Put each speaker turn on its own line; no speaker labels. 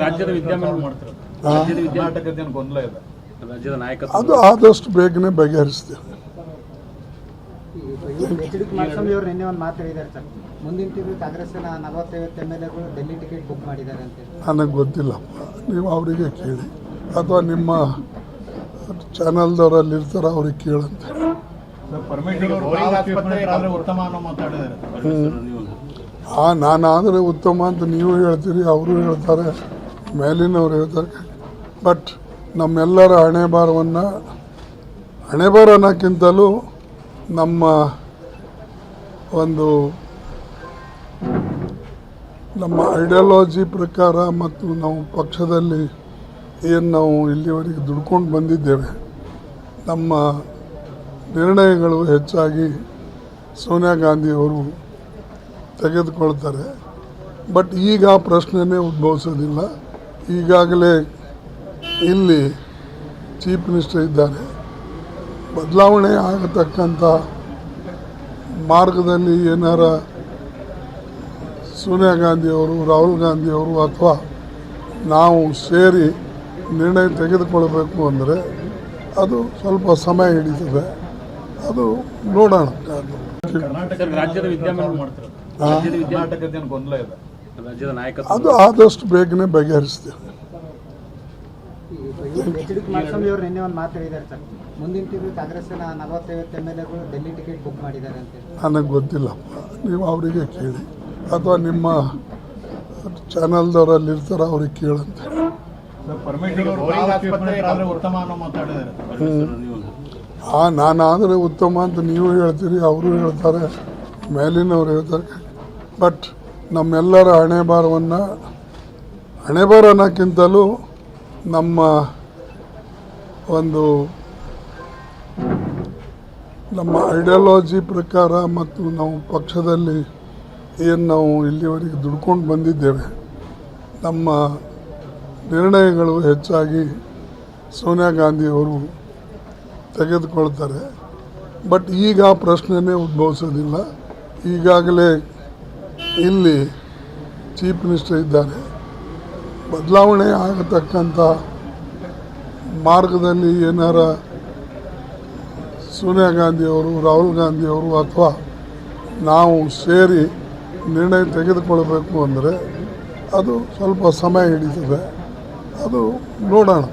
ರಾಜ್ಯದ ವಿದ್ಯಮಾನ ಮಾಡ್ತಾರೆ. ಕರ್ನಾಟಕದ ಗೊಂದಲ ಇದೆ, ರಾಜ್ಯದ ನಾಯಕತ್ವ
ಅದು ಆದಷ್ಟು ಬೇಗನೆ ಬಗೆಹರಿಸ್ತೀವಿ.
ಕುಮಾರಸ್ವಾಮಿ ಅವರು ನಿನ್ನೆ ಒಂದು ಮಾತು ಹೇಳಿದ್ದಾರೆ ಸರ್, ಮುಂದಿನ ತಿಂಗಳು ಕಾಂಗ್ರೆಸ್ನ 40-50 MLAಗಳು ಡೆಲ್ಲಿ ಟಿಕೆಟ್ ಬುಕ್ ಮಾಡಿದ್ದಾರೆ ಅಂತ.
ನನಗೆ ಗೊತ್ತಿಲ್ಲಪ್ಪ, ನೀವು ಅವರಿಗೆ ಕೇಳಿ ಅಥವಾ ನಿಮ್ಮ ಚಾನಲ್ದವರಲ್ಲಿ ಇರ್ತಾರೆ ಅವ್ರಿಗೆ ಕೇಳಂತೆ. ನಾನಾದರೆ ಉತ್ತಮ ಅಂತ ನೀವು ಹೇಳ್ತೀರಿ, ಅವರು ಹೇಳ್ತಾರೆ, ಮೇಲಿನವ್ರು ಹೇಳ್ತಾರೆ. ಬಟ್ ನಮ್ಮೆಲ್ಲರ ಹಣೆ ಬಾರ ಅನ್ನೋಕ್ಕಿಂತಲೂ ನಮ್ಮ ಐಡಿಯಾಲಜಿ ಪ್ರಕಾರ ಮತ್ತು ನಾವು ಪಕ್ಷದಲ್ಲಿ ಏನು ನಾವು ಇಲ್ಲಿವರೆಗೆ ದುಡ್ಕೊಂಡು ಬಂದಿದ್ದೇವೆ, ನಮ್ಮ ನಿರ್ಣಯಗಳು ಹೆಚ್ಚಾಗಿ ಸೋನಿಯಾ ಗಾಂಧಿಯವರು ತೆಗೆದುಕೊಳ್ತಾರೆ. ಬಟ್ ಈಗ ಆ ಪ್ರಶ್ನೆನೇ ಉದ್ಭವಿಸೋದಿಲ್ಲ. ಈಗಾಗಲೇ ಇಲ್ಲಿ ಚೀಫ್ ಮಿನಿಸ್ಟರ್ ಇದ್ದಾರೆ. ಬದಲಾವಣೆ ಆಗತಕ್ಕಂಥ ಮಾರ್ಗದಲ್ಲಿ ಏನಾರ ಸೋನಿಯಾ ಗಾಂಧಿಯವರು, ರಾಹುಲ್ ಗಾಂಧಿಯವರು ಅಥವಾ ನಾವು ಸೇರಿ ನಿರ್ಣಯ ತೆಗೆದುಕೊಳ್ಬೇಕು ಅಂದರೆ ಅದು ಸ್ವಲ್ಪ ಸಮಯ ಹಿಡಿತದೆ. ಅದು ನೋಡೋಣ.
ರಾಜ್ಯದ ವಿದ್ಯಮಾನ ಮಾಡ್ತಾರೆ. ಕರ್ನಾಟಕದ ಗೊಂದಲ ಇದೆ, ರಾಜ್ಯದ ನಾಯಕತ್ವ
ಅದು ಆದಷ್ಟು ಬೇಗನೆ ಬಗೆಹರಿಸ್ತೀವಿ.
ಕುಮಾರಸ್ವಾಮಿ ಅವರು ನಿನ್ನೆ ಒಂದು ಮಾತು ಹೇಳಿದ್ದಾರೆ ಸರ್, ಮುಂದಿನ ತಿಂಗಳು ಕಾಂಗ್ರೆಸ್ನ 40-50 MLAಗಳು ಡೆಲ್ಲಿ ಟಿಕೆಟ್ ಬುಕ್ ಮಾಡಿದ್ದಾರೆ ಅಂತ.
ನನಗೆ ಗೊತ್ತಿಲ್ಲಪ್ಪ, ನೀವು ಅವರಿಗೆ ಕೇಳಿ ಅಥವಾ ನಿಮ್ಮ ಚಾನಲ್ದವರಲ್ಲಿ ಇರ್ತಾರೆ, ಅವ್ರಿಗೆ ಕೇಳಂತೆ. ನಾನಾದರೆ ಉತ್ತಮ ಅಂತ ನೀವು ಹೇಳ್ತೀರಿ, ಅವರು ಹೇಳ್ತಾರೆ, ಮೇಲಿನವ್ರು ಹೇಳ್ತಾರೆ. ಬಟ್ ನಮ್ಮೆಲ್ಲರ ಹಣೆ ಬಾರ ಅನ್ನೋಕ್ಕಿಂತಲೂ ನಮ್ಮ ಐಡಿಯಾಲಜಿ ಪ್ರಕಾರ ಮತ್ತು ನಾವು ಪಕ್ಷದಲ್ಲಿ ಏನು ನಾವು ಇಲ್ಲಿವರೆಗೆ ದುಡ್ಕೊಂಡು ಬಂದಿದ್ದೇವೆ, ನಮ್ಮ ನಿರ್ಣಯಗಳು ಹೆಚ್ಚಾಗಿ ಸೋನಿಯಾ ಗಾಂಧಿಯವರು ತೆಗೆದುಕೊಳ್ತಾರೆ. ಬಟ್ ಈಗ ಆ ಪ್ರಶ್ನೆನೇ ಉದ್ಭವಿಸೋದಿಲ್ಲ. ಈಗಾಗಲೇ ಇಲ್ಲಿ ಚೀಫ್ ಮಿನಿಸ್ಟರ್ ಇದ್ದಾರೆ. ಬದಲಾವಣೆ ಆಗತಕ್ಕಂಥ ಮಾರ್ಗದಲ್ಲಿ ಏನಾರ ಸೋನಿಯಾ ಗಾಂಧಿಯವರು, ರಾಹುಲ್ ಗಾಂಧಿಯವರು ಅಥವಾ ನಾವು ಸೇರಿ ನಿರ್ಣಯ ತೆಗೆದುಕೊಳ್ಬೇಕು ಅಂದರೆ ಅದು ಸ್ವಲ್ಪ ಸಮಯ ಹಿಡಿತದೆ. ಅದು ನೋಡೋಣ.